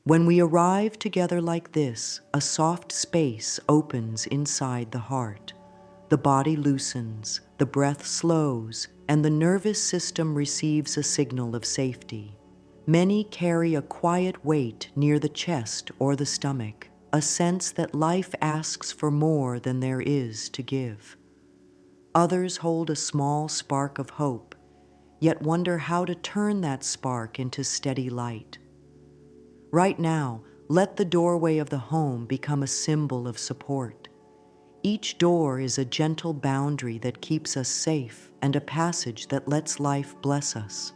When we arrive together like this, a soft space opens inside the heart. The body loosens, the breath slows, and the nervous system receives a signal of safety. Many carry a quiet weight near the chest or the stomach, a sense that life asks for more than there is to give. Others hold a small spark of hope, yet wonder how to turn that spark into steady light. Right now, let the doorway of the home become a symbol of support. Each door is a gentle boundary that keeps us safe and a passage that lets life bless us.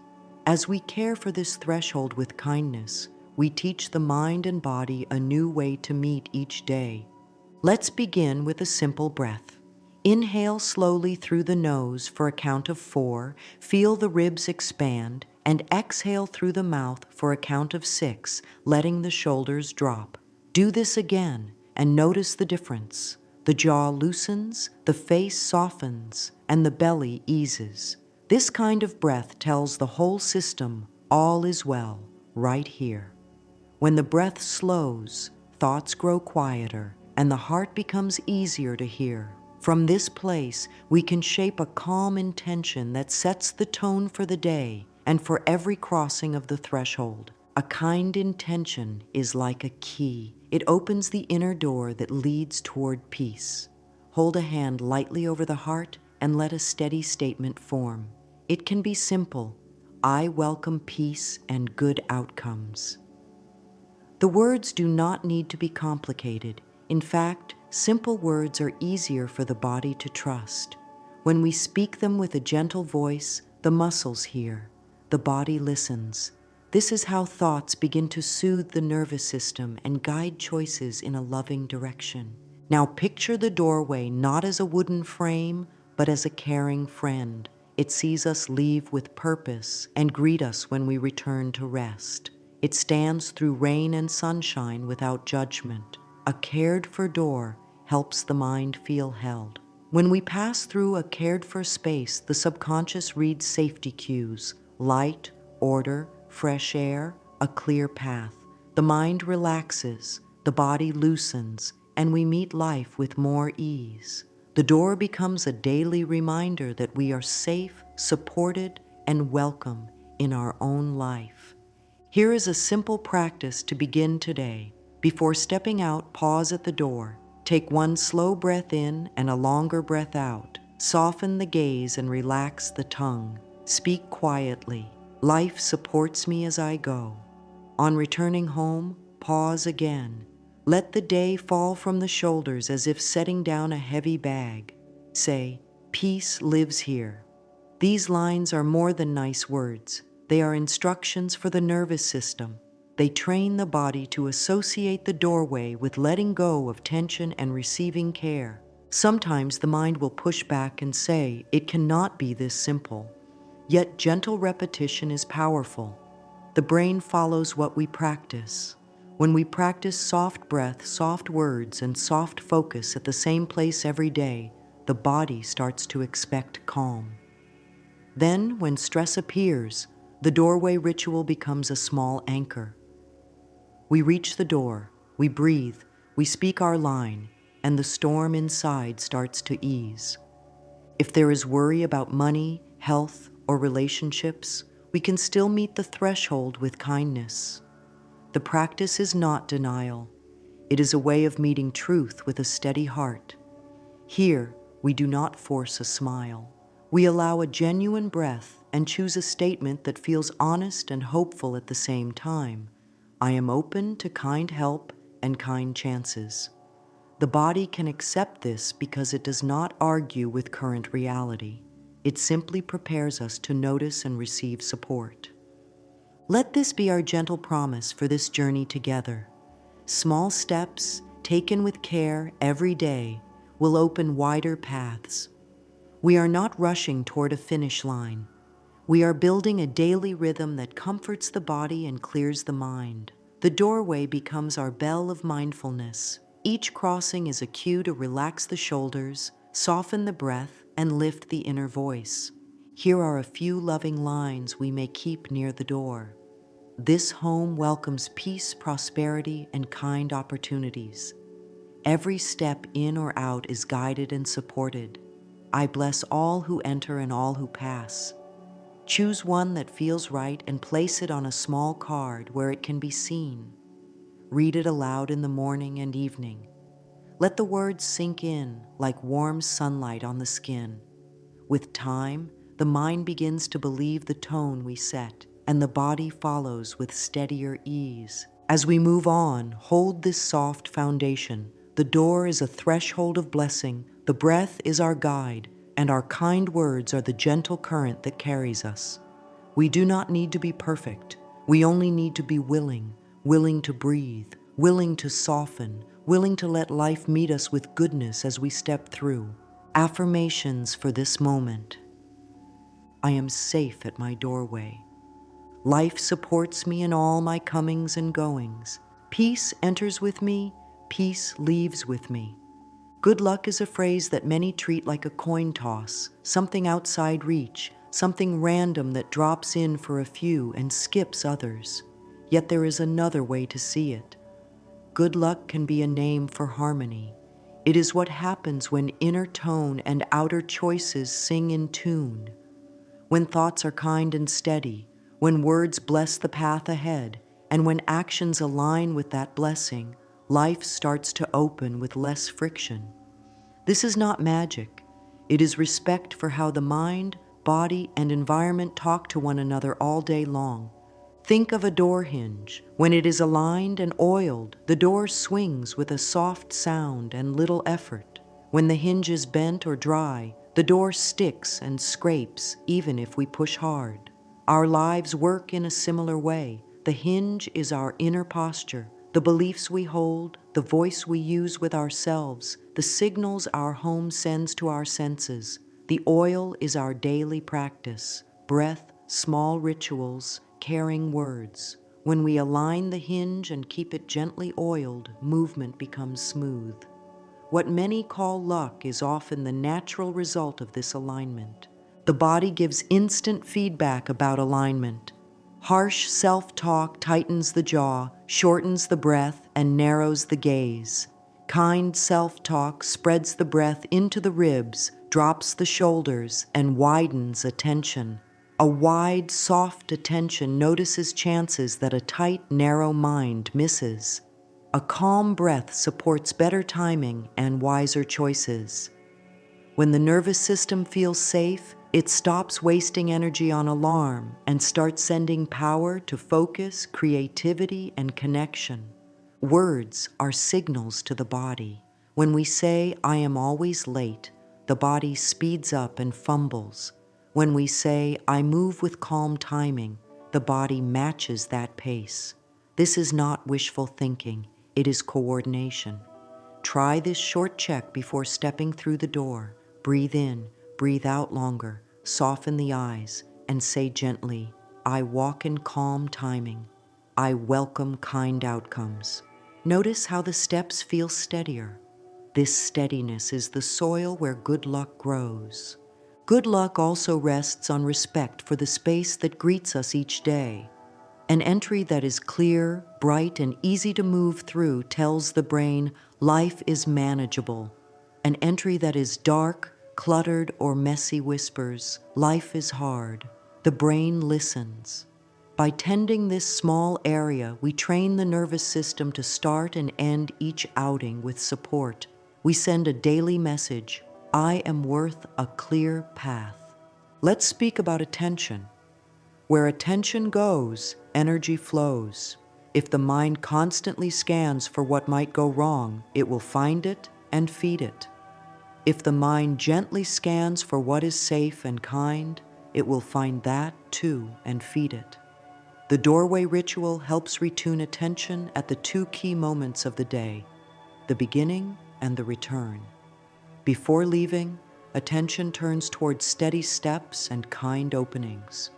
As we care for this threshold with kindness, we teach the mind and body a new way to meet each day. Let's begin with a simple breath. Inhale slowly through the nose for a count of 4, feel the ribs expand, and exhale through the mouth for a count of 6, letting the shoulders drop. Do this again and notice the difference. The jaw loosens, the face softens, and the belly eases. This kind of breath tells the whole system, all is well, right here. When the breath slows, thoughts grow quieter, and the heart becomes easier to hear. From this place, we can shape a calm intention that sets the tone for the day and for every crossing of the threshold. A kind intention is like a key. It opens the inner door that leads toward peace. Hold a hand lightly over the heart and let a steady statement form. It can be simple. I welcome peace and good outcomes. The words do not need to be complicated. In fact, simple words are easier for the body to trust. When we speak them with a gentle voice, the muscles hear, the body listens. This is how thoughts begin to soothe the nervous system and guide choices in a loving direction. Now picture the doorway not as a wooden frame, but as a caring friend. It sees us leave with purpose and greet us when we return to rest. It stands through rain and sunshine without judgment. A cared-for door helps the mind feel held. When we pass through a cared-for space, the subconscious reads safety cues: light, order, fresh air, a clear path. The mind relaxes, the body loosens, and we meet life with more ease. The door becomes a daily reminder that we are safe, supported, and welcome in our own life. Here is a simple practice to begin today. Before stepping out, pause at the door. Take one slow breath in and a longer breath out. Soften the gaze and relax the tongue. Speak quietly. Life supports me as I go. On returning home, pause again. Let the day fall from the shoulders as if setting down a heavy bag. Say, peace lives here. These lines are more than nice words. They are instructions for the nervous system. They train the body to associate the doorway with letting go of tension and receiving care. Sometimes the mind will push back and say, it cannot be this simple. Yet gentle repetition is powerful. The brain follows what we practice. When we practice soft breath, soft words, and soft focus at the same place every day, the body starts to expect calm. Then, when stress appears, the doorway ritual becomes a small anchor. We reach the door, we breathe, we speak our line, and the storm inside starts to ease. If there is worry about money, health, or relationships, we can still meet the threshold with kindness. The practice is not denial. It is a way of meeting truth with a steady heart. Here, we do not force a smile. We allow a genuine breath and choose a statement that feels honest and hopeful at the same time. I am open to kind help and kind chances. The body can accept this because it does not argue with current reality. It simply prepares us to notice and receive support. Let this be our gentle promise for this journey together. Small steps, taken with care every day, will open wider paths. We are not rushing toward a finish line. We are building a daily rhythm that comforts the body and clears the mind. The doorway becomes our bell of mindfulness. Each crossing is a cue to relax the shoulders, soften the breath, and lift the inner voice. Here are a few loving lines we may keep near the door. This home welcomes peace, prosperity, and kind opportunities. Every step in or out is guided and supported. I bless all who enter and all who pass. Choose one that feels right and place it on a small card where it can be seen. Read it aloud in the morning and evening. Let the words sink in like warm sunlight on the skin. With time, the mind begins to believe the tone we set, and the body follows with steadier ease. As we move on, hold this soft foundation. The door is a threshold of blessing, the breath is our guide, and our kind words are the gentle current that carries us. We do not need to be perfect. We only need to be willing, willing to breathe, willing to soften, willing to let life meet us with goodness as we step through. Affirmations for this moment. I am safe at my doorway. Life supports me in all my comings and goings. Peace enters with me, peace leaves with me. Good luck is a phrase that many treat like a coin toss, something outside reach, something random that drops in for a few and skips others. Yet there is another way to see it. Good luck can be a name for harmony. It is what happens when inner tone and outer choices sing in tune. When thoughts are kind and steady, when words bless the path ahead, and when actions align with that blessing, life starts to open with less friction. This is not magic. It is respect for how the mind, body, and environment talk to one another all day long. Think of a door hinge. When it is aligned and oiled, the door swings with a soft sound and little effort. When the hinge is bent or dry, the door sticks and scrapes even if we push hard. Our lives work in a similar way. The hinge is our inner posture, the beliefs we hold, the voice we use with ourselves, the signals our home sends to our senses. The oil is our daily practice, breath, small rituals, caring words. When we align the hinge and keep it gently oiled, movement becomes smooth. What many call luck is often the natural result of this alignment. The body gives instant feedback about alignment. Harsh self-talk tightens the jaw, shortens the breath, and narrows the gaze. Kind self-talk spreads the breath into the ribs, drops the shoulders, and widens attention. A wide, soft attention notices chances that a tight, narrow mind misses. A calm breath supports better timing and wiser choices. When the nervous system feels safe, it stops wasting energy on alarm and starts sending power to focus, creativity, and connection. Words are signals to the body. When we say, "I am always late," the body speeds up and fumbles. When we say, "I move with calm timing," the body matches that pace. This is not wishful thinking, it is coordination. Try this short check before stepping through the door. Breathe in, breathe out longer, soften the eyes, and say gently, "I walk in calm timing. I welcome kind outcomes." Notice how the steps feel steadier. This steadiness is the soil where good luck grows. Good luck also rests on respect for the space that greets us each day. An entry that is clear, bright, and easy to move through tells the brain life is manageable. An entry that is dark, cluttered, or messy whispers, life is hard. The brain listens. By tending this small area, we train the nervous system to start and end each outing with support. We send a daily message, "I am worth a clear path." Let's speak about attention. Where attention goes, energy flows. If the mind constantly scans for what might go wrong, it will find it and feed it. If the mind gently scans for what is safe and kind, it will find that too and feed it. The doorway ritual helps retune attention at the two key moments of the day, the beginning and the return. Before leaving, attention turns toward steady steps and kind openings.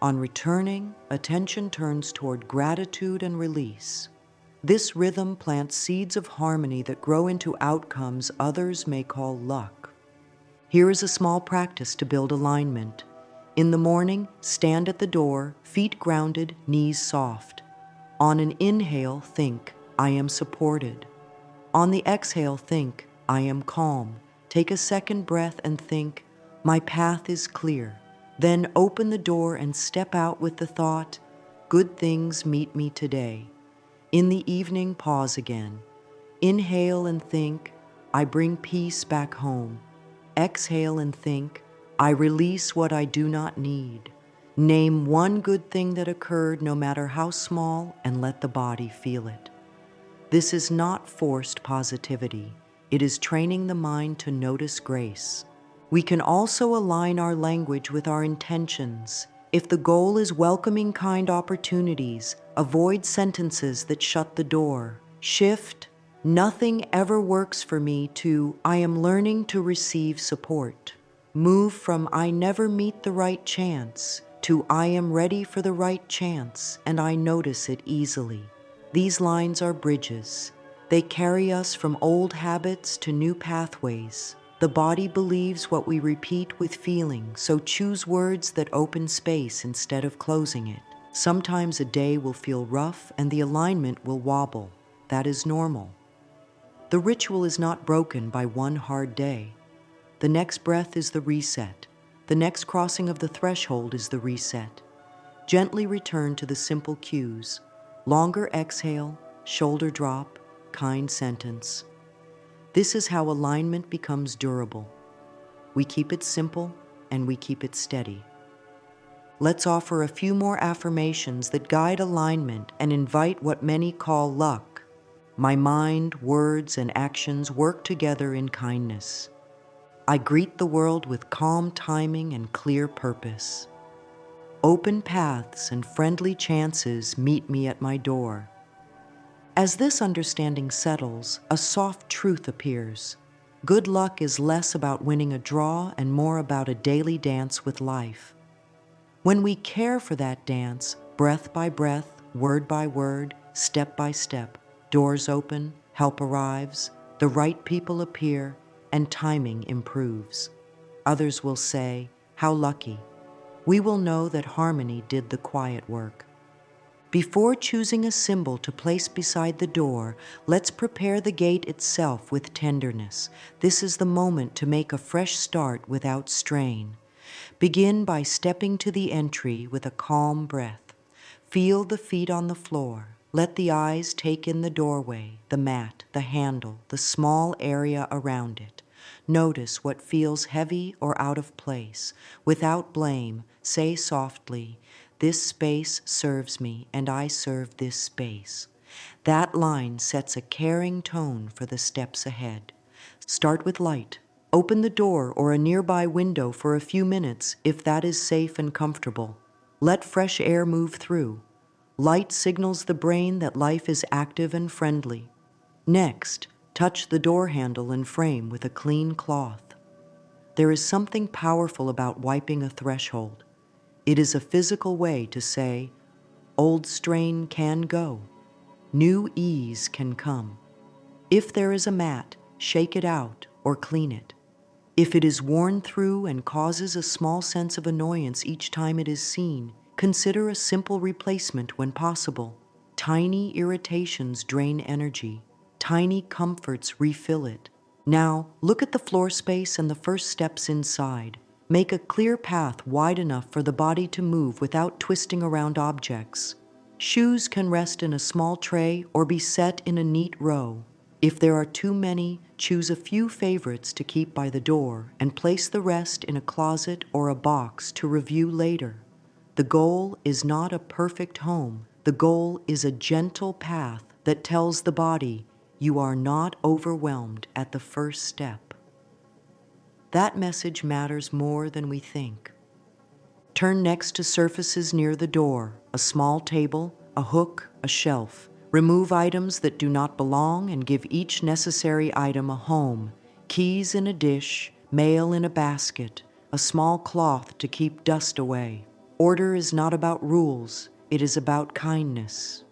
On returning, attention turns toward gratitude and release. This rhythm plants seeds of harmony that grow into outcomes others may call luck. Here is a small practice to build alignment. In the morning, stand at the door, feet grounded, knees soft. On an inhale, think, I am supported. On the exhale, think, I am calm. Take a second breath and think, my path is clear. Then open the door and step out with the thought, good things meet me today. In the evening, pause again. Inhale and think, I bring peace back home. Exhale and think, I release what I do not need. Name one good thing that occurred, no matter how small, and let the body feel it. This is not forced positivity. It is training the mind to notice grace. We can also align our language with our intentions. If the goal is welcoming kind opportunities, avoid sentences that shut the door. Shift, nothing ever works for me, to I am learning to receive support. Move from I never meet the right chance to I am ready for the right chance and I notice it easily. These lines are bridges. They carry us from old habits to new pathways. The body believes what we repeat with feeling, so choose words that open space instead of closing it. Sometimes a day will feel rough and the alignment will wobble. That is normal. The ritual is not broken by one hard day. The next breath is the reset. The next crossing of the threshold is the reset. Gently return to the simple cues. Longer exhale, shoulder drop, kind sentence. This is how alignment becomes durable. We keep it simple and we keep it steady. Let's offer a few more affirmations that guide alignment and invite what many call luck. My mind, words, and actions work together in kindness. I greet the world with calm timing and clear purpose. Open paths and friendly chances meet me at my door. As this understanding settles, a soft truth appears. Good luck is less about winning a draw and more about a daily dance with life. When we care for that dance, breath by breath, word by word, step by step, doors open, help arrives, the right people appear, and timing improves. Others will say, how lucky. We will know that harmony did the quiet work. Before choosing a symbol to place beside the door, let's prepare the gate itself with tenderness. This is the moment to make a fresh start without strain. Begin by stepping to the entry with a calm breath. Feel the feet on the floor. Let the eyes take in the doorway, the mat, the handle, the small area around it. Notice what feels heavy or out of place. Without blame, say softly, this space serves me and I serve this space. That line sets a caring tone for the steps ahead. Start with light. Open the door or a nearby window for a few minutes if that is safe and comfortable. Let fresh air move through. Light signals the brain that life is active and friendly. Next, touch the door handle and frame with a clean cloth. There is something powerful about wiping a threshold. It is a physical way to say, old strain can go, new ease can come. If there is a mat, shake it out or clean it. If it is worn through and causes a small sense of annoyance each time it is seen, consider a simple replacement when possible. Tiny irritations drain energy. Tiny comforts refill it. Now, look at the floor space and the first steps inside. Make a clear path wide enough for the body to move without twisting around objects. Shoes can rest in a small tray or be set in a neat row. If there are too many, choose a few favorites to keep by the door and place the rest in a closet or a box to review later. The goal is not a perfect home. The goal is a gentle path that tells the body, you are not overwhelmed at the first step. That message matters more than we think. Turn next to surfaces near the door, a small table, a hook, a shelf. Remove items that do not belong and give each necessary item a home. Keys in a dish, mail in a basket, a small cloth to keep dust away. Order is not about rules, it is about kindness.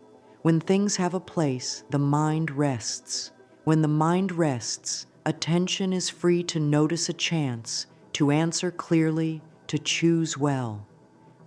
When things have a place, the mind rests. When the mind rests, attention is free to notice a chance, to answer clearly, to choose well.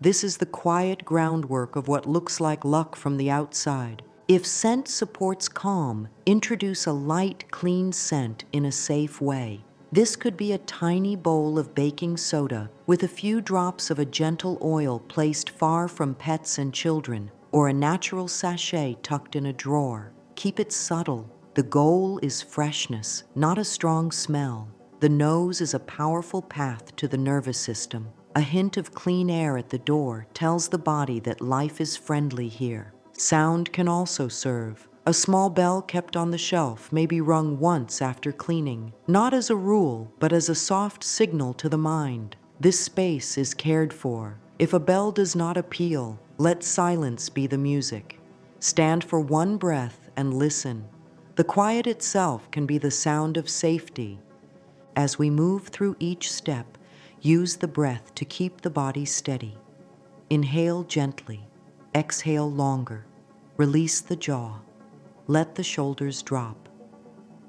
This is the quiet groundwork of what looks like luck from the outside. If scent supports calm, introduce a light, clean scent in a safe way. This could be a tiny bowl of baking soda with a few drops of a gentle oil placed far from pets and children, or a natural sachet tucked in a drawer. Keep it subtle. The goal is freshness, not a strong smell. The nose is a powerful path to the nervous system. A hint of clean air at the door tells the body that life is friendly here. Sound can also serve. A small bell kept on the shelf may be rung once after cleaning, not as a rule, but as a soft signal to the mind. This space is cared for. If a bell does not appeal, let silence be the music. Stand for one breath and listen. The quiet itself can be the sound of safety. As we move through each step, use the breath to keep the body steady. Inhale gently, exhale longer, release the jaw, let the shoulders drop.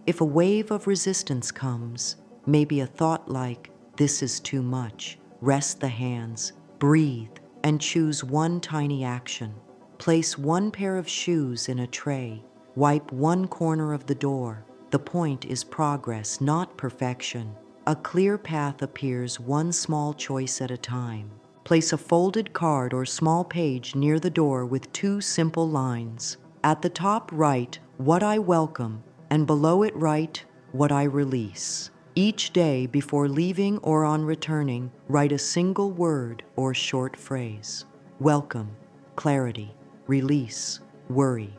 If a wave of resistance comes, maybe a thought like, "This is too much," rest the hands, breathe, and choose one tiny action. Place one pair of shoes in a tray, wipe one corner of the door. The point is progress, not perfection. A clear path appears one small choice at a time. Place a folded card or small page near the door with two simple lines. At the top, write, "What I welcome," and below it write, "What I release." Each day before leaving or on returning, write a single word or short phrase. Welcome, clarity. Release, worry.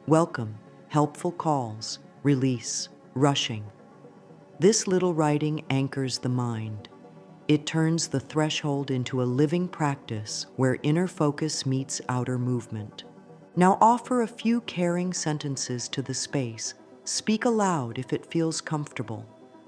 Welcome, helpful calls. Release, rushing. This little writing anchors the mind. It turns the threshold into a living practice where inner focus meets outer movement. Now offer a few caring sentences to the space. Speak aloud if it feels comfortable.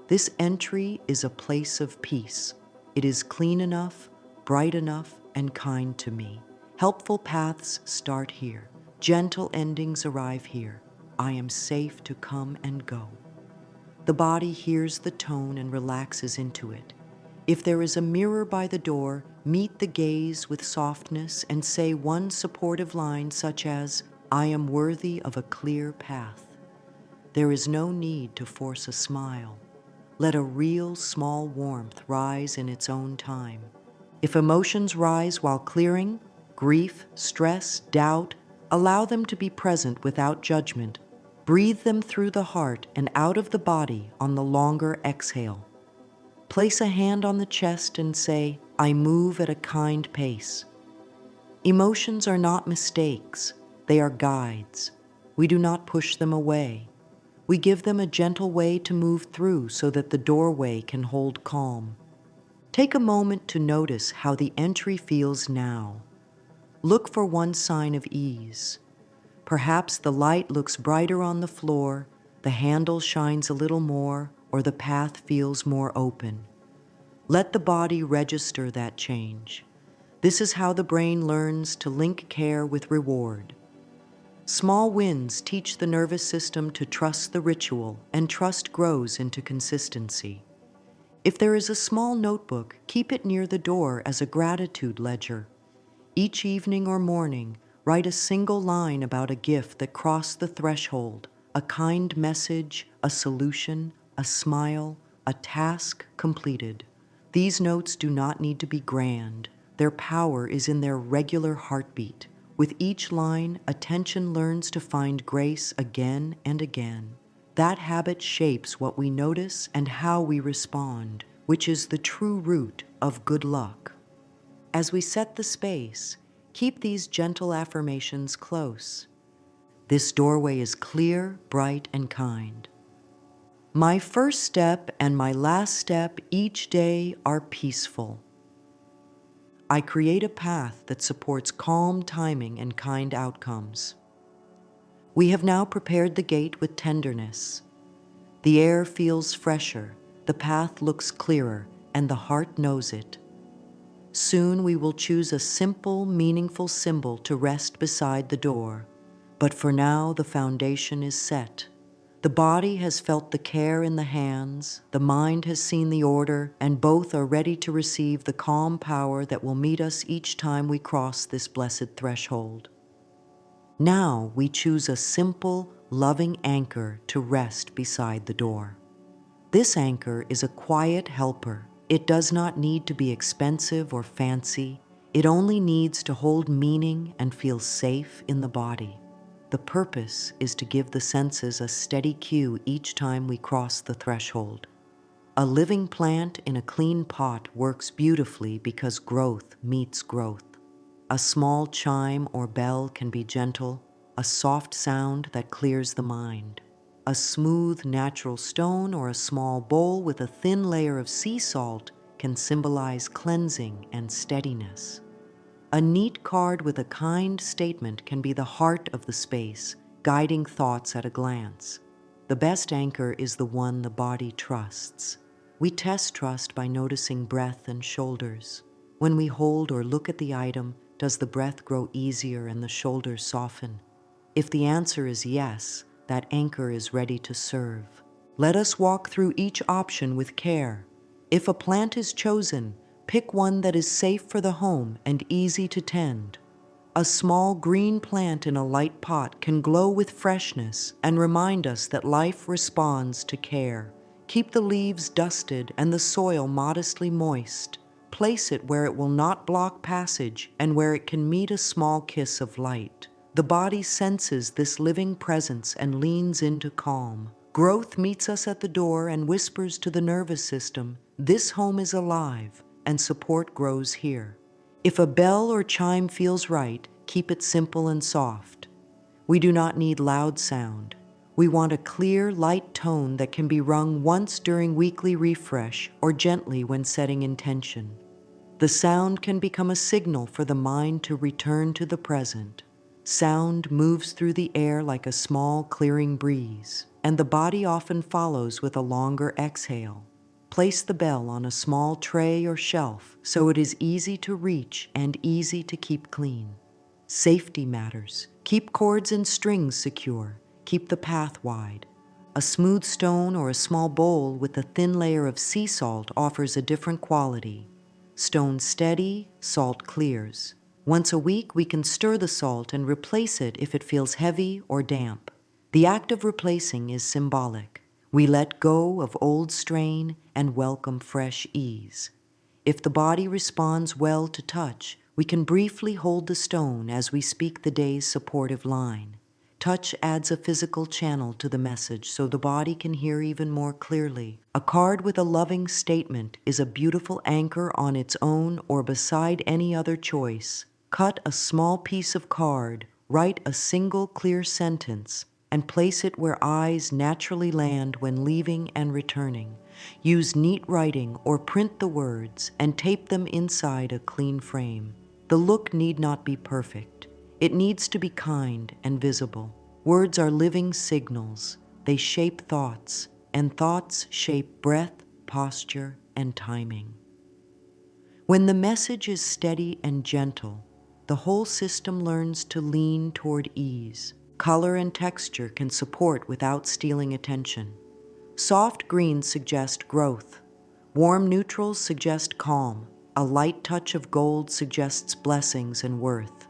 This entry is a place of peace. It is clean enough, bright enough, and kind to me. Helpful paths start here. Gentle endings arrive here. I am safe to come and go. The body hears the tone and relaxes into it. If there is a mirror by the door, meet the gaze with softness and say one supportive line such as, "I am worthy of a clear path." There is no need to force a smile. Let a real small warmth rise in its own time. If emotions rise while clearing, grief, stress, doubt, allow them to be present without judgment. Breathe them through the heart and out of the body on the longer exhale. Place a hand on the chest and say, "I move at a kind pace." Emotions are not mistakes. They are guides. We do not push them away. We give them a gentle way to move through so that the doorway can hold calm. Take a moment to notice how the entry feels now. Look for one sign of ease. Perhaps the light looks brighter on the floor, the handle shines a little more, or the path feels more open. Let the body register that change. This is how the brain learns to link care with reward. Small wins teach the nervous system to trust the ritual, and trust grows into consistency. If there is a small notebook, keep it near the door as a gratitude ledger. Each evening or morning, write a single line about a gift that crossed the threshold, a kind message, a solution, a smile, a task completed. These notes do not need to be grand. Their power is in their regular heartbeat. With each line, attention learns to find grace again and again. That habit shapes what we notice and how we respond, which is the true root of good luck. As we set the space, keep these gentle affirmations close. This doorway is clear, bright, and kind. My first step and my last step each day are peaceful. I create a path that supports calm timing and kind outcomes. We have now prepared the gate with tenderness. The air feels fresher, the path looks clearer, and the heart knows it. Soon we will choose a simple, meaningful symbol to rest beside the door. But for now, the foundation is set. The body has felt the care in the hands, the mind has seen the order, and both are ready to receive the calm power that will meet us each time we cross this blessed threshold. Now we choose a simple, loving anchor to rest beside the door. This anchor is a quiet helper. It does not need to be expensive or fancy. It only needs to hold meaning and feel safe in the body. The purpose is to give the senses a steady cue each time we cross the threshold. A living plant in a clean pot works beautifully because growth meets growth. A small chime or bell can be gentle, a soft sound that clears the mind. A smooth, natural stone or a small bowl with a thin layer of sea salt can symbolize cleansing and steadiness. A neat card with a kind statement can be the heart of the space, guiding thoughts at a glance. The best anchor is the one the body trusts. We test trust by noticing breath and shoulders. When we hold or look at the item, does the breath grow easier and the shoulders soften? If the answer is yes, that anchor is ready to serve. Let us walk through each option with care. If a plant is chosen, pick one that is safe for the home and easy to tend. A small green plant in a light pot can glow with freshness and remind us that life responds to care. Keep the leaves dusted and the soil modestly moist. Place it where it will not block passage and where it can meet a small kiss of light. The body senses this living presence and leans into calm. Growth meets us at the door and whispers to the nervous system, "This home is alive," and support grows here. If a bell or chime feels right, keep it simple and soft. We do not need loud sound. We want a clear, light tone that can be rung once during weekly refresh or gently when setting intention. The sound can become a signal for the mind to return to the present. Sound moves through the air like a small clearing breeze, and the body often follows with a longer exhale. Place the bell on a small tray or shelf so it is easy to reach and easy to keep clean. Safety matters. Keep cords and strings secure. Keep the path wide. A smooth stone or a small bowl with a thin layer of sea salt offers a different quality. Stone steady, salt clears. Once a week, we can stir the salt and replace it if it feels heavy or damp. The act of replacing is symbolic. We let go of old strain and welcome fresh ease. If the body responds well to touch, we can briefly hold the stone as we speak the day's supportive line. Touch adds a physical channel to the message so the body can hear even more clearly. A card with a loving statement is a beautiful anchor on its own or beside any other choice. Cut a small piece of card, write a single clear sentence, and place it where eyes naturally land when leaving and returning. Use neat writing or print the words and tape them inside a clean frame. The look need not be perfect. It needs to be kind and visible. Words are living signals. They shape thoughts, and thoughts shape breath, posture, and timing. When the message is steady and gentle, the whole system learns to lean toward ease. Color and texture can support without stealing attention. Soft greens suggest growth. Warm neutrals suggest calm. A light touch of gold suggests blessings and worth.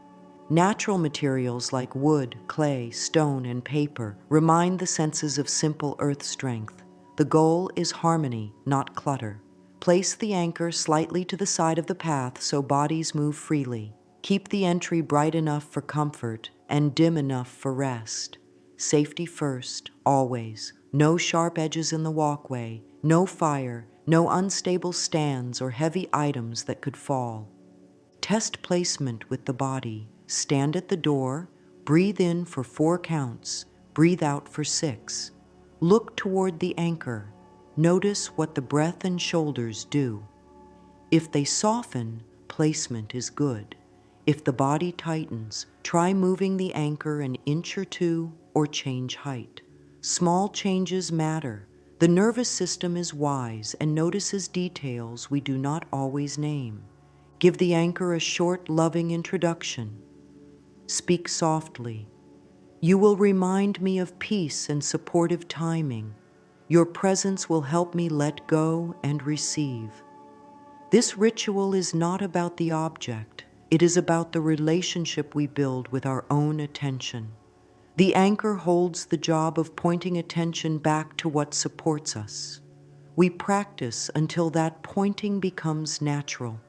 Natural materials like wood, clay, stone, and paper remind the senses of simple earth strength. The goal is harmony, not clutter. Place the anchor slightly to the side of the path so bodies move freely. Keep the entry bright enough for comfort and dim enough for rest. Safety first, always. No sharp edges in the walkway, no fire, no unstable stands or heavy items that could fall. Test placement with the body. Stand at the door, breathe in for 4 counts, breathe out for 6. Look toward the anchor. Notice what the breath and shoulders do. If they soften, placement is good. If the body tightens, try moving the anchor an inch or 2 or change height. Small changes matter. The nervous system is wise and notices details we do not always name. Give the anchor a short, loving introduction. Speak softly. You will remind me of peace and supportive timing. Your presence will help me let go and receive. This ritual is not about the object. It is about the relationship we build with our own attention. The anchor holds the job of pointing attention back to what supports us. We practice until that pointing becomes natural.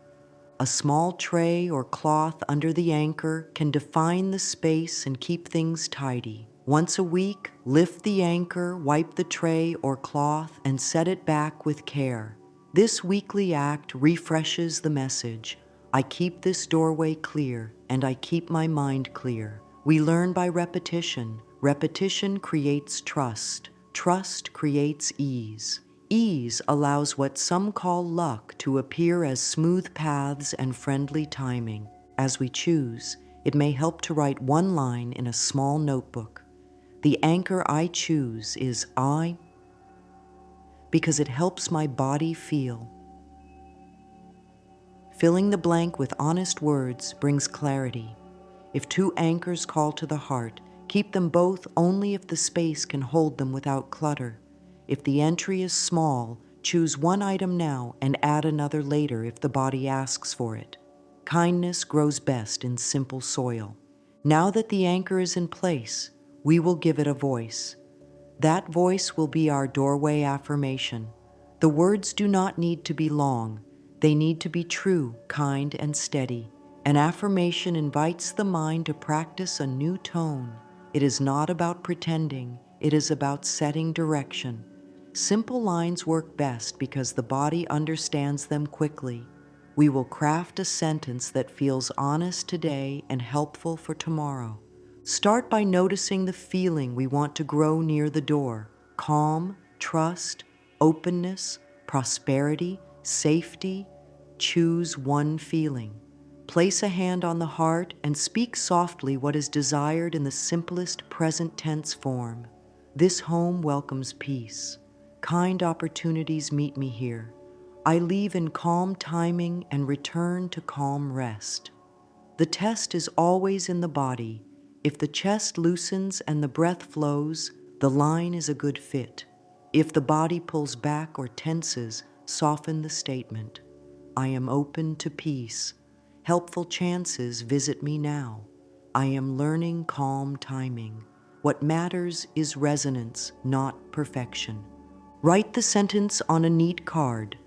A small tray or cloth under the anchor can define the space and keep things tidy. Once a week, lift the anchor, wipe the tray or cloth, and set it back with care. This weekly act refreshes the message. I keep this doorway clear, and I keep my mind clear. We learn by repetition. Repetition creates trust. Trust creates ease. Ease allows what some call luck to appear as smooth paths and friendly timing. As we choose, it may help to write one line in a small notebook. The anchor I choose is I, because it helps my body feel. Filling the blank with honest words brings clarity. If two anchors call to the heart, keep them both only if the space can hold them without clutter. If the entry is small, choose one item now and add another later if the body asks for it. Kindness grows best in simple soil. Now that the anchor is in place, we will give it a voice. That voice will be our doorway affirmation. The words do not need to be long. They need to be true, kind, and steady. An affirmation invites the mind to practice a new tone. It is not about pretending. It is about setting direction. Simple lines work best because the body understands them quickly. We will craft a sentence that feels honest today and helpful for tomorrow. Start by noticing the feeling we want to grow near the door: calm, trust, openness, prosperity, safety. Choose one feeling. Place a hand on the heart and speak softly what is desired in the simplest present tense form. This home welcomes peace. Kind opportunities meet me here. I leave in calm timing and return to calm rest. The test is always in the body. If the chest loosens and the breath flows, the line is a good fit. If the body pulls back or tenses, soften the statement. I am open to peace. Helpful chances visit me now. I am learning calm timing. What matters is resonance, not perfection. Write the sentence on a neat card.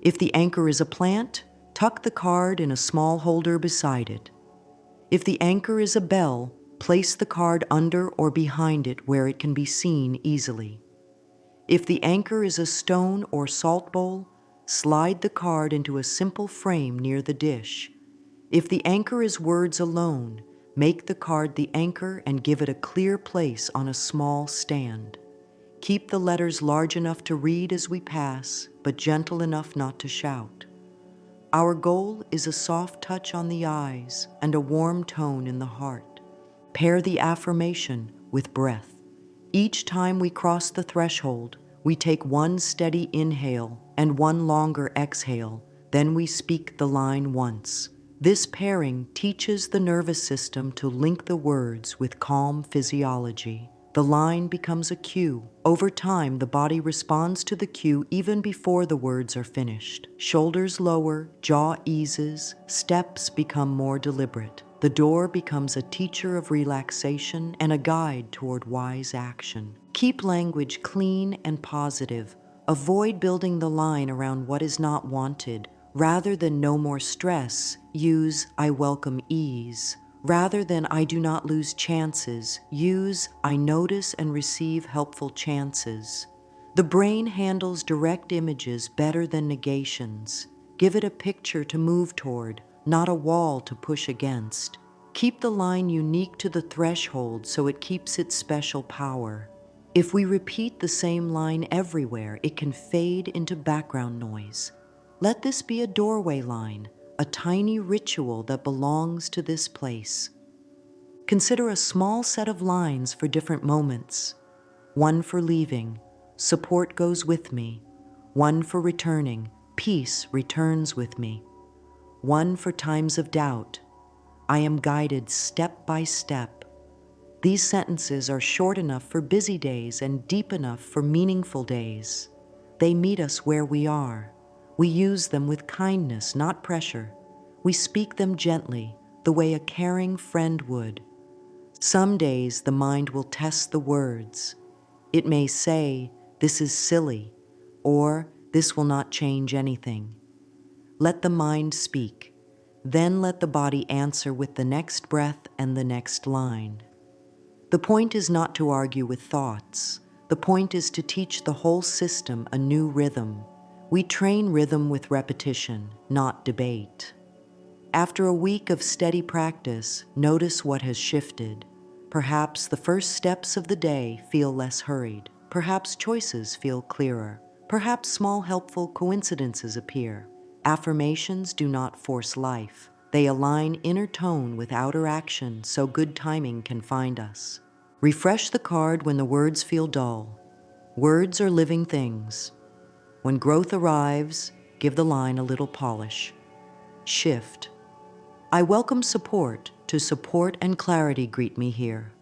If the anchor is a plant, tuck the card in a small holder beside it. If the anchor is a bell, place the card under or behind it where it can be seen easily. If the anchor is a stone or salt bowl, slide the card into a simple frame near the dish. If the anchor is words alone, make the card the anchor and give it a clear place on a small stand. Keep the letters large enough to read as we pass, but gentle enough not to shout. Our goal is a soft touch on the eyes and a warm tone in the heart. Pair the affirmation with breath. Each time we cross the threshold, we take one steady inhale and one longer exhale, then we speak the line once. This pairing teaches the nervous system to link the words with calm physiology. The line becomes a cue. Over time, the body responds to the cue even before the words are finished. Shoulders lower, jaw eases, steps become more deliberate. The door becomes a teacher of relaxation and a guide toward wise action. Keep language clean and positive. Avoid building the line around what is not wanted. Rather than no more stress, use I welcome ease. Rather than I do not lose chances, use I notice and receive helpful chances. The brain handles direct images better than negations. Give it a picture to move toward, not a wall to push against. Keep the line unique to the threshold so it keeps its special power. If we repeat the same line everywhere, it can fade into background noise. Let this be a doorway line, a tiny ritual that belongs to this place. Consider a small set of lines for different moments. One for leaving, support goes with me. One for returning, peace returns with me. One for times of doubt, I am guided step by step. These sentences are short enough for busy days and deep enough for meaningful days. They meet us where we are. We use them with kindness, not pressure. We speak them gently, the way a caring friend would. Some days the mind will test the words. It may say, "This is silly," or "This will not change anything." Let the mind speak. Then let the body answer with the next breath and the next line. The point is not to argue with thoughts. The point is to teach the whole system a new rhythm. We train rhythm with repetition, not debate. After a week of steady practice, notice what has shifted. Perhaps the first steps of the day feel less hurried. Perhaps choices feel clearer. Perhaps small helpful coincidences appear. Affirmations do not force life. They align inner tone with outer action so good timing can find us. Refresh the card when the words feel dull. Words are living things. When growth arrives, give the line a little polish. Shift. I welcome support. To support and clarity greet me here.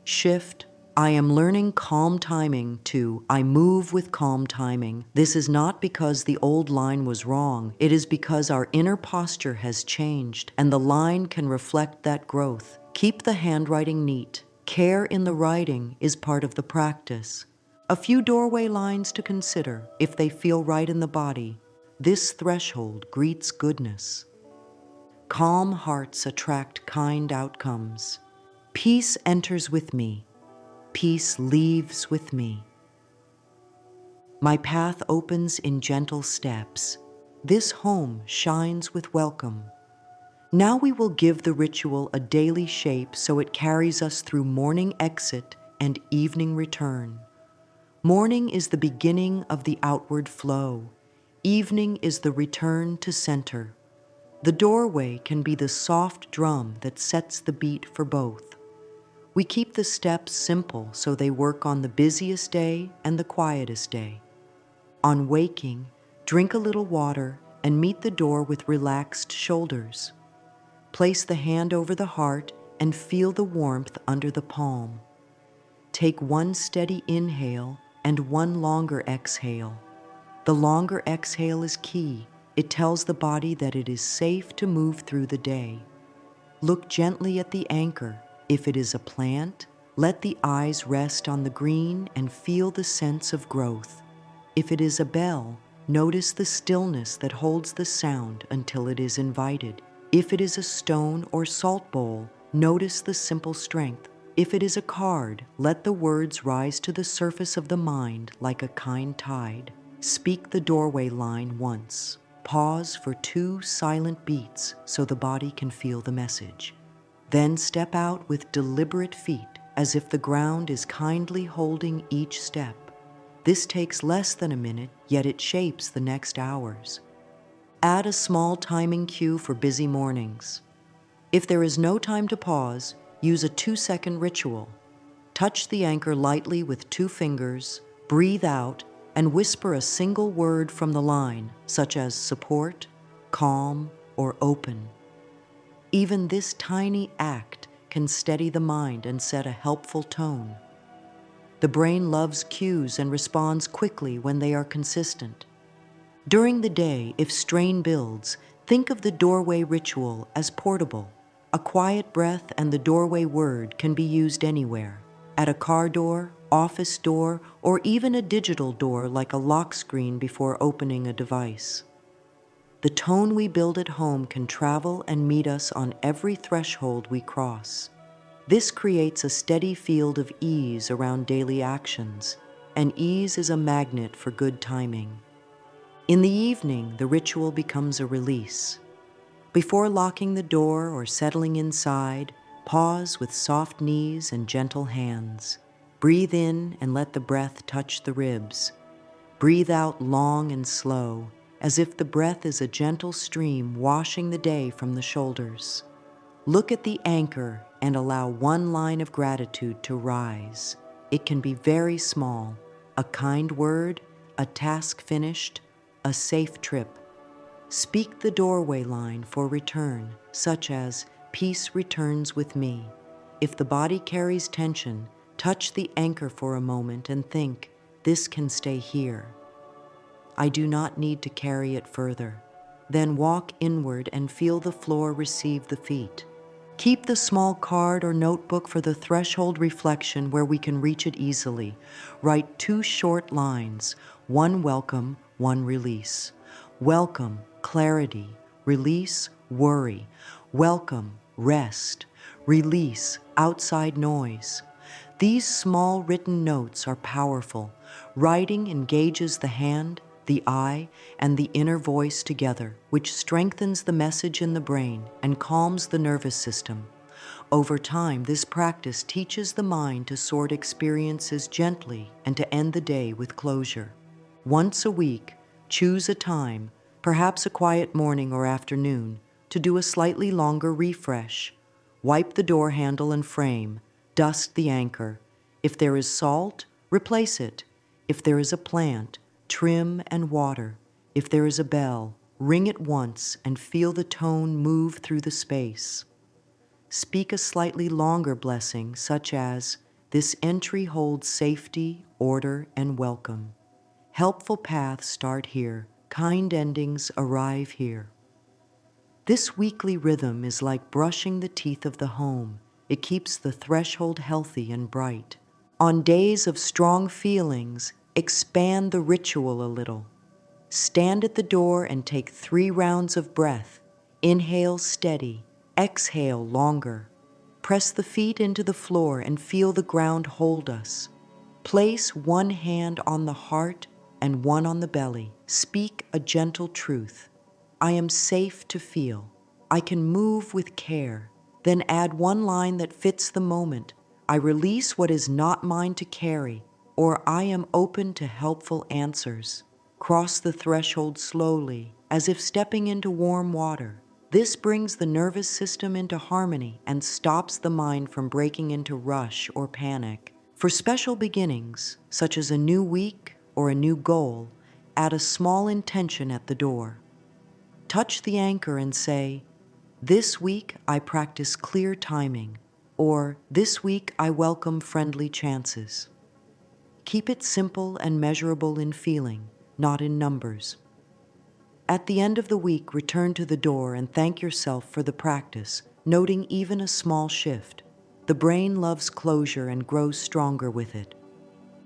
Shift. I am learning calm timing to I move with calm timing. This is not because the old line was wrong. It is because our inner posture has changed and the line can reflect that growth. Keep the handwriting neat. Care in the writing is part of the practice. A few doorway lines to consider if they feel right in the body. This threshold greets goodness. Calm hearts attract kind outcomes. Peace enters with me. Peace leaves with me. My path opens in gentle steps. This home shines with welcome. Now we will give the ritual a daily shape so it carries us through morning exit and evening return. Morning is the beginning of the outward flow. Evening is the return to center. The doorway can be the soft drum that sets the beat for both. We keep the steps simple so they work on the busiest day and the quietest day. On waking, drink a little water and meet the door with relaxed shoulders. Place the hand over the heart and feel the warmth under the palm. Take one steady inhale and one longer exhale. The longer exhale is key. It tells the body that it is safe to move through the day. Look gently at the anchor. If it is a plant, let the eyes rest on the green and feel the sense of growth. If it is a bell, notice the stillness that holds the sound until it is invited. If it is a stone or salt bowl, notice the simple strength. If it is a card, let the words rise to the surface of the mind like a kind tide. Speak the doorway line once. Pause for 2 silent beats so the body can feel the message. Then step out with deliberate feet as if the ground is kindly holding each step. This takes less than a minute, yet it shapes the next hours. Add a small timing cue for busy mornings. If there is no time to pause, use a 2-second ritual. Touch the anchor lightly with 2 fingers, breathe out, and whisper a single word from the line, such as support, calm, or open. Even this tiny act can steady the mind and set a helpful tone. The brain loves cues and responds quickly when they are consistent. During the day, if strain builds, think of the doorway ritual as portable. A quiet breath and the doorway word can be used anywhere. At a car door, office door, or even a digital door like a lock screen before opening a device. The tone we build at home can travel and meet us on every threshold we cross. This creates a steady field of ease around daily actions, and ease is a magnet for good timing. In the evening, the ritual becomes a release. Before locking the door or settling inside, pause with soft knees and gentle hands. Breathe in and let the breath touch the ribs. Breathe out long and slow, as if the breath is a gentle stream washing the day from the shoulders. Look at the anchor and allow one line of gratitude to rise. It can be very small, a kind word, a task finished, a safe trip. Speak the doorway line for return, such as, "Peace returns with me." If the body carries tension, touch the anchor for a moment and think, this can stay here. I do not need to carry it further. Then walk inward and feel the floor receive the feet. Keep the small card or notebook for the threshold reflection where we can reach it easily. Write 2 short lines, one welcome, one release. Welcome, clarity. Release, worry. Welcome, rest. Release, outside noise. These small written notes are powerful. Writing engages the hand, the eye, and the inner voice together, which strengthens the message in the brain and calms the nervous system. Over time, this practice teaches the mind to sort experiences gently and to end the day with closure. Once a week, choose a time, perhaps a quiet morning or afternoon, to do a slightly longer refresh. Wipe the door handle and frame, dust the anchor. If there is salt, replace it. If there is a plant, trim and water. If there is a bell, ring it once and feel the tone move through the space. Speak a slightly longer blessing, such as, this entry holds safety, order, and welcome. Helpful paths start here. Kind endings arrive here. This weekly rhythm is like brushing the teeth of the home. It keeps the threshold healthy and bright. On days of strong feelings, expand the ritual a little. Stand at the door and take 3 rounds of breath. Inhale steady, exhale longer. Press the feet into the floor and feel the ground hold us. Place one hand on the heart and one on the belly. Speak a gentle truth. I am safe to feel. I can move with care. Then add one line that fits the moment. I release what is not mine to carry, or I am open to helpful answers. Cross the threshold slowly, as if stepping into warm water. This brings the nervous system into harmony and stops the mind from breaking into rush or panic. For special beginnings, such as a new week or a new goal, add a small intention at the door. Touch the anchor and say, this week I practice clear timing, or this week I welcome friendly chances. Keep it simple and measurable in feeling, not in numbers. At the end of the week, return to the door and thank yourself for the practice, noting even a small shift. The brain loves closure and grows stronger with it.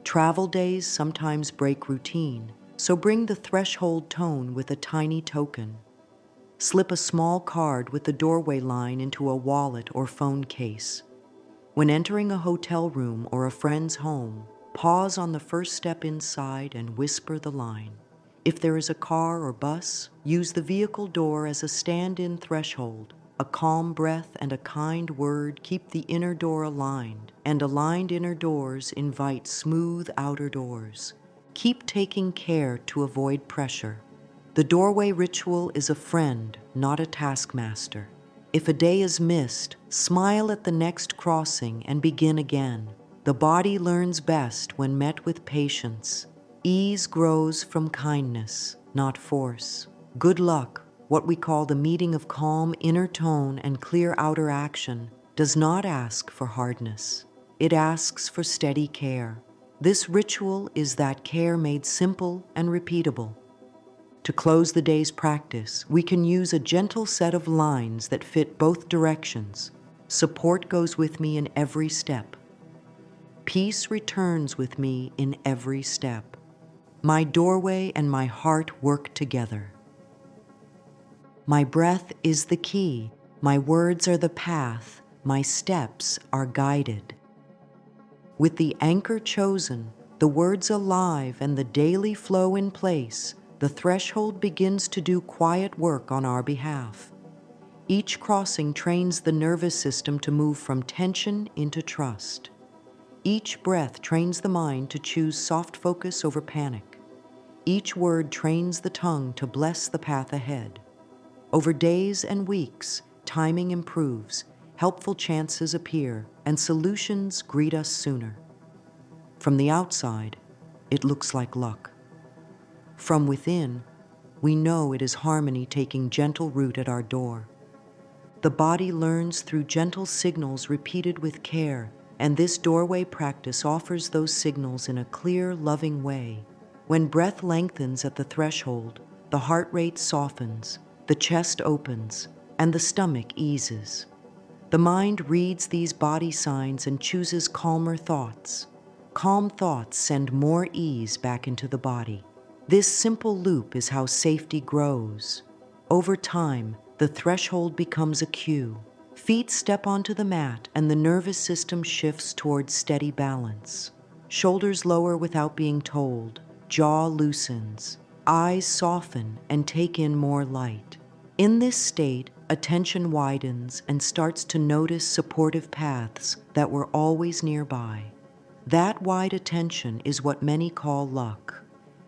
Travel days sometimes break routine, so bring the threshold tone with a tiny token. Slip a small card with the doorway line into a wallet or phone case. When entering a hotel room or a friend's home, pause on the first step inside and whisper the line. If there is a car or bus, use the vehicle door as a stand-in threshold. A calm breath and a kind word keep the inner door aligned, and aligned inner doors invite smooth outer doors. Keep taking care to avoid pressure. The doorway ritual is a friend, not a taskmaster. If a day is missed, smile at the next crossing and begin again. The body learns best when met with patience. Ease grows from kindness, not force. Good luck, what we call the meeting of calm inner tone and clear outer action, does not ask for hardness. It asks for steady care. This ritual is that care made simple and repeatable. To close the day's practice, we can use a gentle set of lines that fit both directions. Support goes with me in every step. Peace returns with me in every step. My doorway and my heart work together. My breath is the key. My words are the path. My steps are guided. With the anchor chosen, the words alive, and the daily flow in place, the threshold begins to do quiet work on our behalf. Each crossing trains the nervous system to move from tension into trust. Each breath trains the mind to choose soft focus over panic. Each word trains the tongue to bless the path ahead. Over days and weeks, timing improves, helpful chances appear, and solutions greet us sooner. From the outside, it looks like luck. From within, we know it is harmony taking gentle root at our door. The body learns through gentle signals repeated with care, and this doorway practice offers those signals in a clear, loving way. When breath lengthens at the threshold, the heart rate softens, the chest opens, and the stomach eases. The mind reads these body signs and chooses calmer thoughts. Calm thoughts send more ease back into the body. This simple loop is how safety grows. Over time, the threshold becomes a cue. Feet step onto the mat and the nervous system shifts towards steady balance. Shoulders lower without being told. Jaw loosens. Eyes soften and take in more light. In this state, attention widens and starts to notice supportive paths that were always nearby. That wide attention is what many call luck.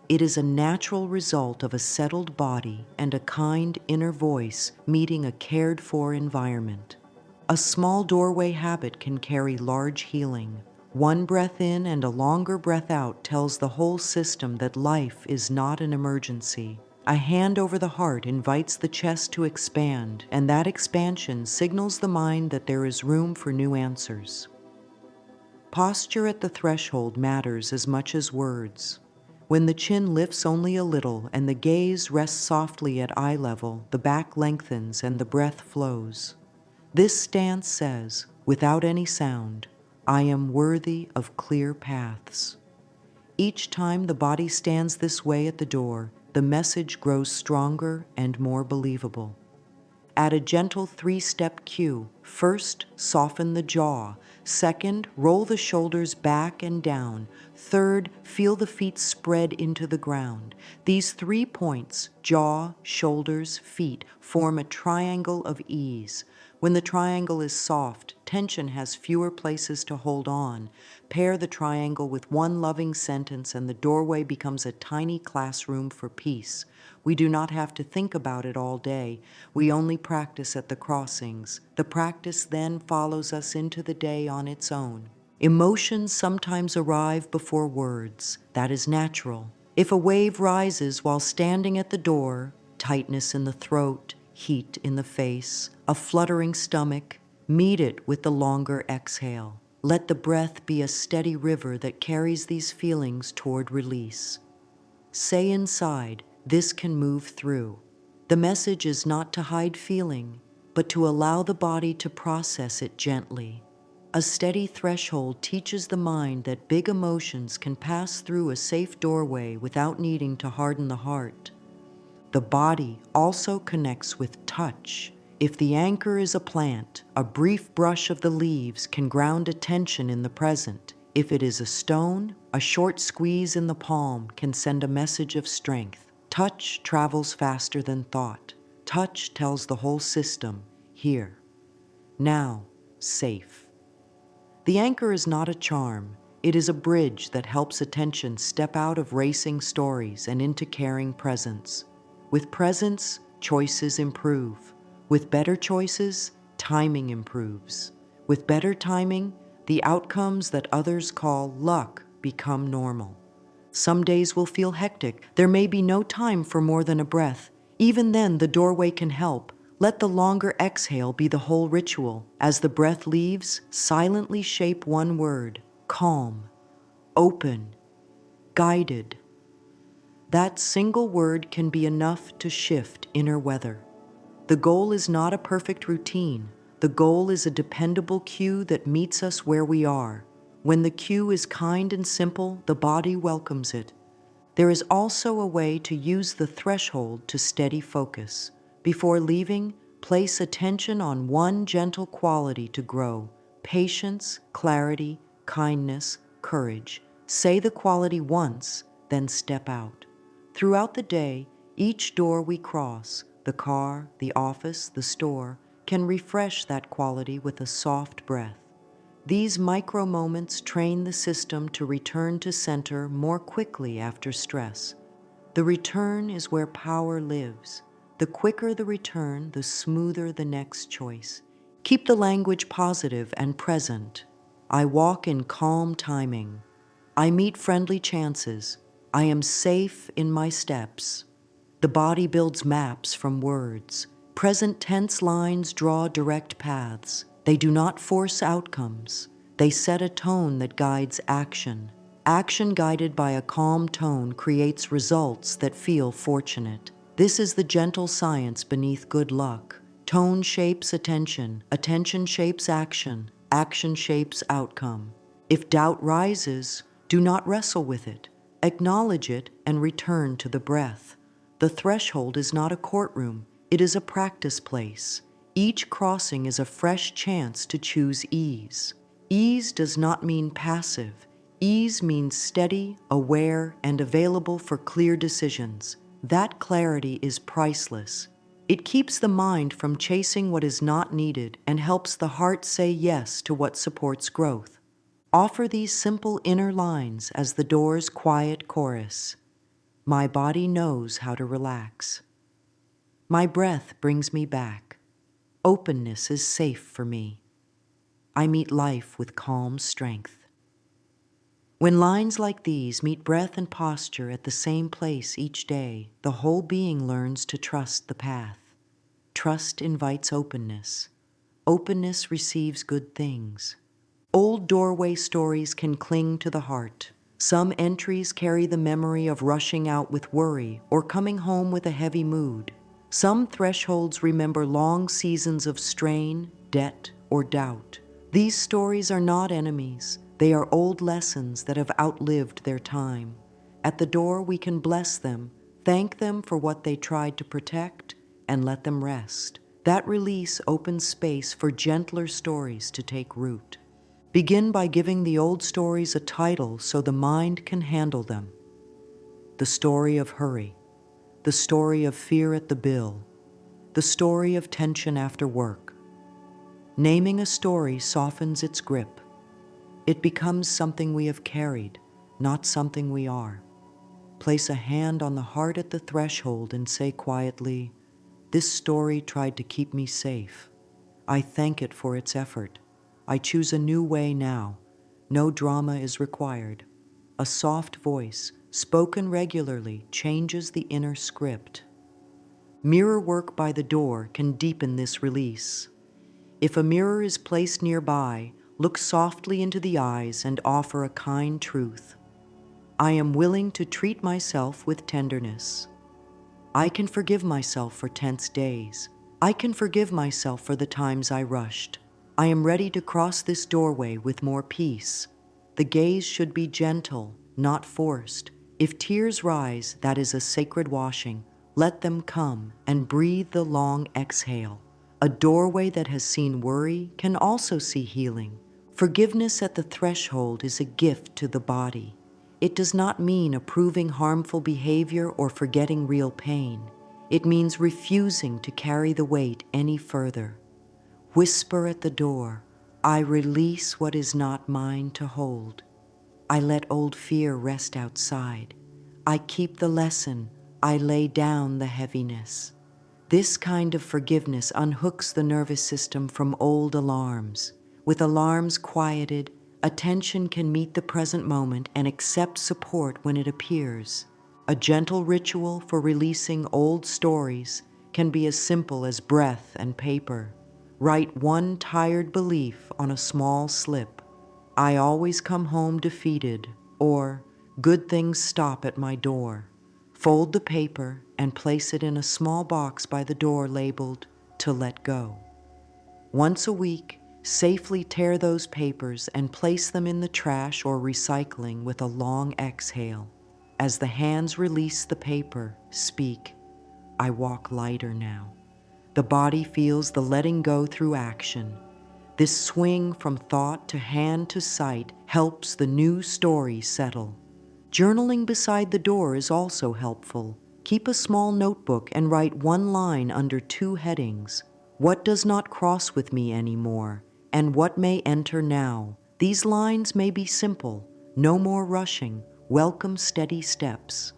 It is a natural result of a settled body and a kind inner voice meeting a cared-for environment. A small doorway habit can carry large healing. One breath in and a longer breath out tells the whole system that life is not an emergency. A hand over the heart invites the chest to expand, and that expansion signals the mind that there is room for new answers. Posture at the threshold matters as much as words. When the chin lifts only a little and the gaze rests softly at eye level, the back lengthens and the breath flows. This stance says, without any sound, I am worthy of clear paths. Each time the body stands this way at the door, the message grows stronger and more believable. Add a gentle 3-step cue. First, soften the jaw. Second, roll the shoulders back and down. Third, feel the feet spread into the ground. These 3 points, jaw, shoulders, feet, form a triangle of ease. When the triangle is soft, tension has fewer places to hold on. Pair the triangle with one loving sentence and the doorway becomes a tiny classroom for peace. We do not have to think about it all day. We only practice at the crossings. The practice then follows us into the day on its own. Emotions sometimes arrive before words. That is natural. If a wave rises while standing at the door, tightness in the throat, heat in the face, a fluttering stomach, meet it with the longer exhale. Let the breath be a steady river that carries these feelings toward release. Say inside, this can move through. The message is not to hide feeling, but to allow the body to process it gently. A steady threshold teaches the mind that big emotions can pass through a safe doorway without needing to harden the heart. The body also connects with touch. If the anchor is a plant, a brief brush of the leaves can ground attention in the present. If it is a stone, a short squeeze in the palm can send a message of strength. Touch travels faster than thought. Touch tells the whole system, here, now, safe. The anchor is not a charm. It is a bridge that helps attention step out of racing stories and into caring presence. With presence, choices improve. With better choices, timing improves. With better timing, the outcomes that others call luck become normal. Some days will feel hectic. There may be no time for more than a breath. Even then, the doorway can help. Let the longer exhale be the whole ritual. As the breath leaves, silently shape one word: calm, open, guided. That single word can be enough to shift inner weather. The goal is not a perfect routine. The goal is a dependable cue that meets us where we are. When the cue is kind and simple, the body welcomes it. There is also a way to use the threshold to steady focus. Before leaving, place attention on one gentle quality to grow: patience, clarity, kindness, courage. Say the quality once, then step out. Throughout the day, each door we cross, the car, the office, the store, can refresh that quality with a soft breath. These micro moments train the system to return to center more quickly after stress. The return is where power lives. The quicker the return, the smoother the next choice. Keep the language positive and present. I walk in calm timing. I meet friendly chances. I am safe in my steps. The body builds maps from words. Present tense lines draw direct paths. They do not force outcomes. They set a tone that guides action. Action guided by a calm tone creates results that feel fortunate. This is the gentle science beneath good luck. Tone shapes attention. Attention shapes action. Action shapes outcome. If doubt rises, do not wrestle with it. Acknowledge it and return to the breath. The threshold is not a courtroom. It is a practice place. Each crossing is a fresh chance to choose ease. Ease does not mean passive. Ease means steady, aware, and available for clear decisions. That clarity is priceless. It keeps the mind from chasing what is not needed and helps the heart say yes to what supports growth. Offer these simple inner lines as the door's quiet chorus. My body knows how to relax. My breath brings me back. Openness is safe for me. I meet life with calm strength. When lines like these meet breath and posture at the same place each day, the whole being learns to trust the path. Trust invites openness. Openness receives good things. Old doorway stories can cling to the heart. Some entries carry the memory of rushing out with worry or coming home with a heavy mood. Some thresholds remember long seasons of strain, debt, or doubt. These stories are not enemies. They are old lessons that have outlived their time. At the door, we can bless them, thank them for what they tried to protect, and let them rest. That release opens space for gentler stories to take root. Begin by giving the old stories a title so the mind can handle them. The story of hurry, the story of fear at the bill, the story of tension after work. Naming a story softens its grip. It becomes something we have carried, not something we are. Place a hand on the heart at the threshold and say quietly, "This story tried to keep me safe. I thank it for its effort. I choose a new way now. No drama is required." A soft voice, spoken regularly, changes the inner script. Mirror work by the door can deepen this release. If a mirror is placed nearby, look softly into the eyes and offer a kind truth. I am willing to treat myself with tenderness. I can forgive myself for tense days. I can forgive myself for the times I rushed. I am ready to cross this doorway with more peace. The gaze should be gentle, not forced. If tears rise, that is a sacred washing. Let them come and breathe the long exhale. A doorway that has seen worry can also see healing. Forgiveness at the threshold is a gift to the body. It does not mean approving harmful behavior or forgetting real pain. It means refusing to carry the weight any further. Whisper at the door, "I release what is not mine to hold. I let old fear rest outside. I keep the lesson. I lay down the heaviness." This kind of forgiveness unhooks the nervous system from old alarms. With alarms quieted, attention can meet the present moment and accept support when it appears. A gentle ritual for releasing old stories can be as simple as breath and paper. Write one tired belief on a small slip. "I always come home defeated," or "Good things stop at my door." Fold the paper and place it in a small box by the door labeled "To Let Go." Once a week, safely tear those papers and place them in the trash or recycling with a long exhale. As the hands release the paper, speak, "I walk lighter now." The body feels the letting go through action. This swing from thought to hand to sight helps the new story settle. Journaling beside the door is also helpful. Keep a small notebook and write one line under two headings. What does not cross with me anymore, and what may enter now? These lines may be simple. No more rushing. Welcome steady steps.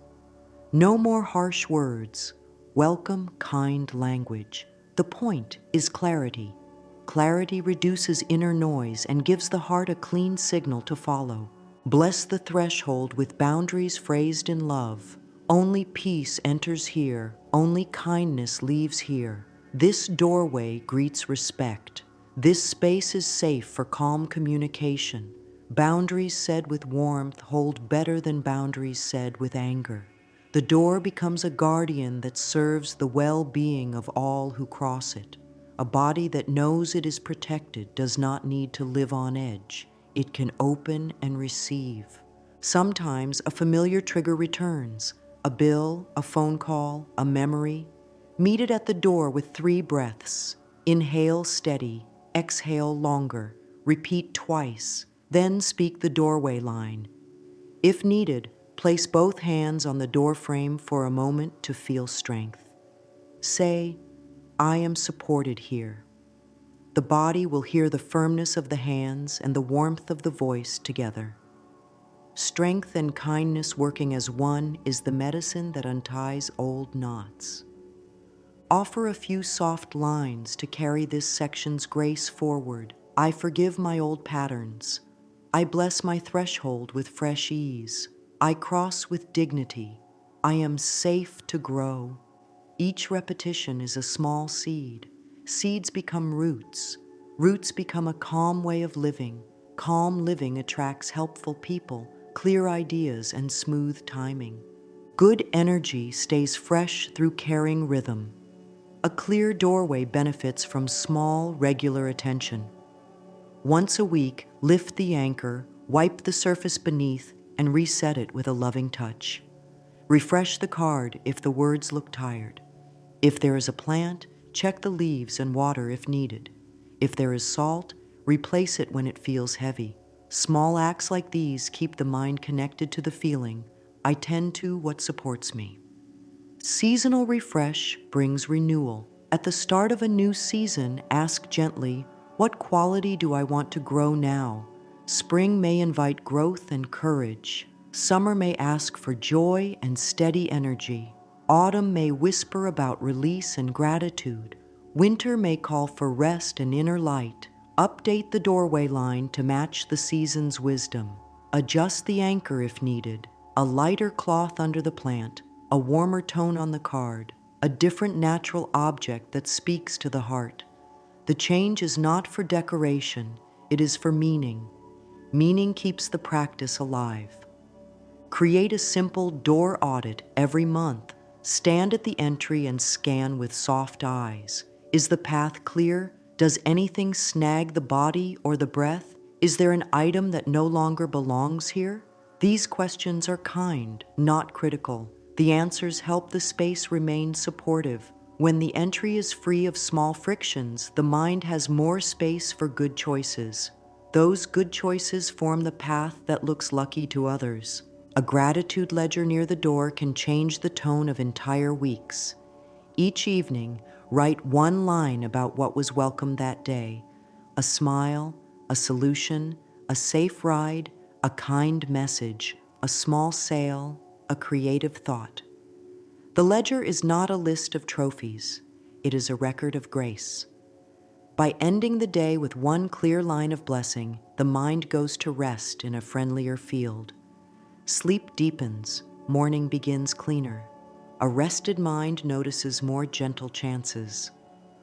No more harsh words. Welcome kind language. The point is clarity. Clarity reduces inner noise and gives the heart a clean signal to follow. Bless the threshold with boundaries phrased in love. Only peace enters here. Only kindness leaves here. This doorway greets respect. This space is safe for calm communication. Boundaries said with warmth hold better than boundaries said with anger. The door becomes a guardian that serves the well-being of all who cross it. A body that knows it is protected does not need to live on edge. It can open and receive. Sometimes a familiar trigger returns, a bill, a phone call, a memory. Meet it at the door with 3 breaths. Inhale steady, exhale longer, repeat twice, then speak the doorway line. If needed, place both hands on the door frame for a moment to feel strength. Say, I am supported here. The body will hear the firmness of the hands and the warmth of the voice together. Strength and kindness working as one is the medicine that unties old knots. Offer a few soft lines to carry this section's grace forward. I forgive my old patterns. I bless my threshold with fresh ease. I cross with dignity. I am safe to grow. Each repetition is a small seed. Seeds become roots. Roots become a calm way of living. Calm living attracts helpful people, clear ideas, and smooth timing. Good energy stays fresh through caring rhythm. A clear doorway benefits from small, regular attention. Once a week, lift the anchor, wipe the surface beneath, and reset it with a loving touch. Refresh the card if the words look tired. If there is a plant, check the leaves and water if needed. If there is salt, replace it when it feels heavy. Small acts like these keep the mind connected to the feeling, I tend to what supports me. Seasonal refresh brings renewal. At the start of a new season, ask gently, what quality do I want to grow now? Spring may invite growth and courage. Summer may ask for joy and steady energy. Autumn may whisper about release and gratitude. Winter may call for rest and inner light. Update the doorway line to match the season's wisdom. Adjust the anchor if needed. A lighter cloth under the plant, a warmer tone on the card, a different natural object that speaks to the heart. The change is not for decoration, it is for meaning. Meaning keeps the practice alive. Create a simple door audit every month. Stand at the entry and scan with soft eyes. Is the path clear? Does anything snag the body or the breath? Is there an item that no longer belongs here? These questions are kind, not critical. The answers help the space remain supportive. When the entry is free of small frictions, the mind has more space for good choices. Those good choices form the path that looks lucky to others. A gratitude ledger near the door can change the tone of entire weeks. Each evening, write one line about what was welcome that day. A smile, a solution, a safe ride, a kind message, a small sale, a creative thought. The ledger is not a list of trophies. It is a record of grace. By ending the day with one clear line of blessing, the mind goes to rest in a friendlier field. Sleep deepens, morning begins cleaner. A rested mind notices more gentle chances.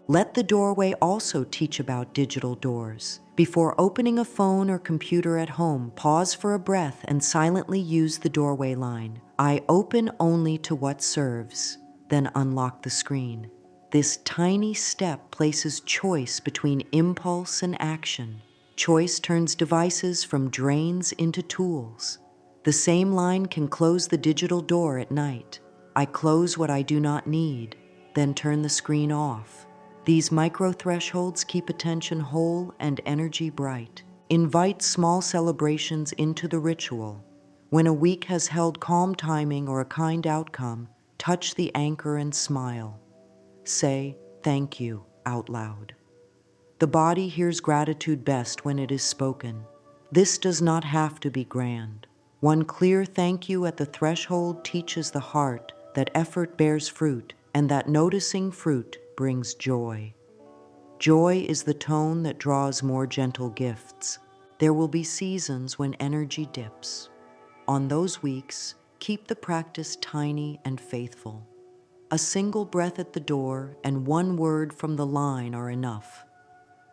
Let the doorway also teach about digital doors. Before opening a phone or computer at home, pause for a breath and silently use the doorway line. I open only to what serves, then unlock the screen. This tiny step places choice between impulse and action. Choice turns devices from drains into tools. The same line can close the digital door at night. I close what I do not need, then turn the screen off. These micro-thresholds keep attention whole and energy bright. Invite small celebrations into the ritual. When a week has held calm timing or a kind outcome, touch the anchor and smile. Say, thank you, out loud. The body hears gratitude best when it is spoken. This does not have to be grand. One clear thank you at the threshold teaches the heart that effort bears fruit and that noticing fruit brings joy. Joy is the tone that draws more gentle gifts. There will be seasons when energy dips. On those weeks, keep the practice tiny and faithful. A single breath at the door and one word from the line are enough.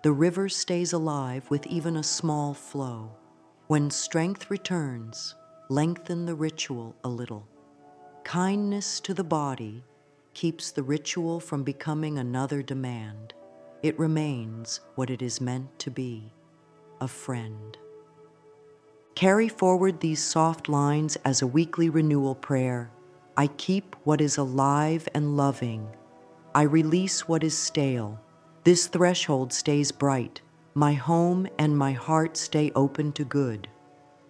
The river stays alive with even a small flow. When strength returns, lengthen the ritual a little. Kindness to the body keeps the ritual from becoming another demand. It remains what it is meant to be, a friend. Carry forward these soft lines as a weekly renewal prayer. I keep what is alive and loving. I release what is stale. This threshold stays bright. My home and my heart stay open to good.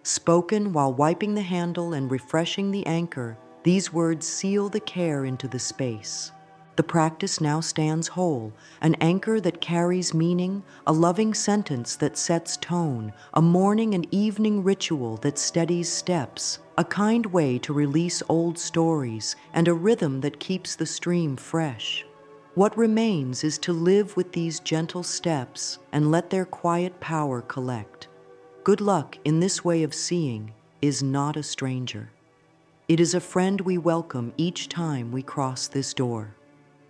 Spoken while wiping the handle and refreshing the anchor, these words seal the care into the space. The practice now stands whole, an anchor that carries meaning, a loving sentence that sets tone, a morning and evening ritual that steadies steps, a kind way to release old stories, and a rhythm that keeps the stream fresh. What remains is to live with these gentle steps and let their quiet power collect. Good luck in this way of seeing is not a stranger. It is a friend we welcome each time we cross this door.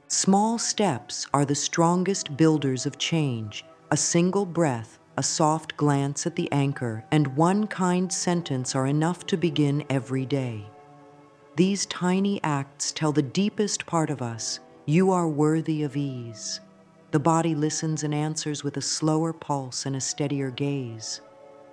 Small steps are the strongest builders of change. A single breath, a soft glance at the anchor, and one kind sentence are enough to begin every day. These tiny acts tell the deepest part of us, you are worthy of ease. The body listens and answers with a slower pulse and a steadier gaze.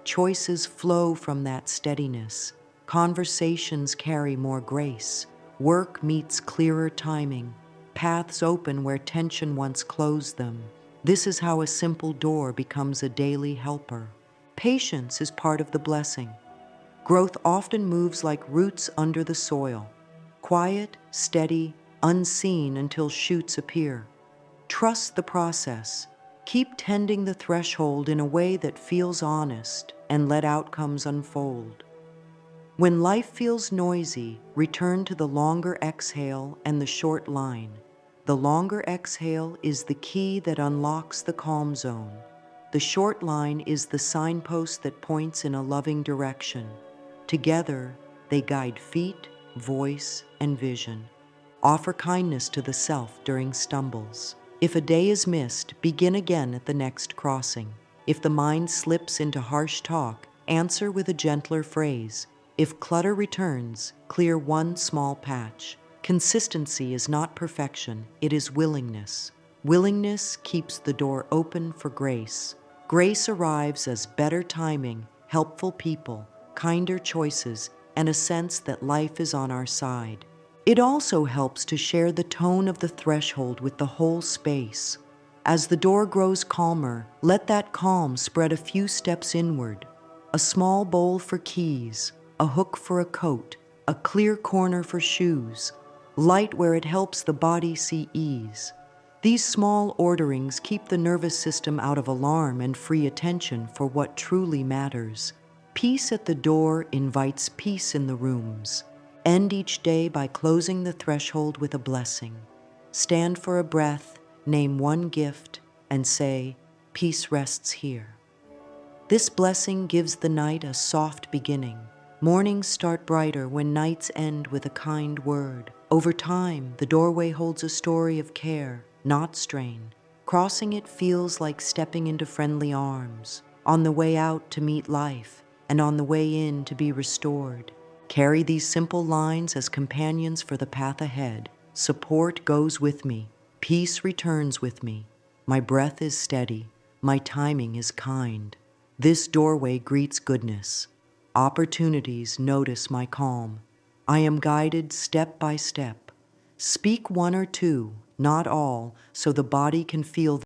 Choices flow from that steadiness. Conversations carry more grace. Work meets clearer timing. Paths open where tension once closed them. This is how a simple door becomes a daily helper. Patience is part of the blessing. Growth often moves like roots under the soil. Quiet, steady, unseen until shoots appear. Trust the process. Keep tending the threshold in a way that feels honest and let outcomes unfold. When life feels noisy, return to the longer exhale and the short line. The longer exhale is the key that unlocks the calm zone. The short line is the signpost that points in a loving direction. Together, they guide feet, voice, and vision. Offer kindness to the self during stumbles. If a day is missed, begin again at the next crossing. If the mind slips into harsh talk, answer with a gentler phrase. If clutter returns, clear one small patch. Consistency is not perfection, it is willingness. Willingness keeps the door open for grace. Grace arrives as better timing, helpful people, kinder choices, and a sense that life is on our side. It also helps to share the tone of the threshold with the whole space. As the door grows calmer, let that calm spread a few steps inward. A small bowl for keys, a hook for a coat, a clear corner for shoes, light where it helps the body see ease. These small orderings keep the nervous system out of alarm and free attention for what truly matters. Peace at the door invites peace in the rooms. End each day by closing the threshold with a blessing. Stand for a breath, name one gift, and say, peace rests here. This blessing gives the night a soft beginning. Mornings start brighter when nights end with a kind word. Over time, the doorway holds a story of care, not strain. Crossing it feels like stepping into friendly arms, on the way out to meet life, and on the way in to be restored. Carry these simple lines as companions for the path ahead. Support goes with me. Peace returns with me. My breath is steady. My timing is kind. This doorway greets goodness. Opportunities notice my calm. I am guided step by step. Speak one or two, not all, so the body can feel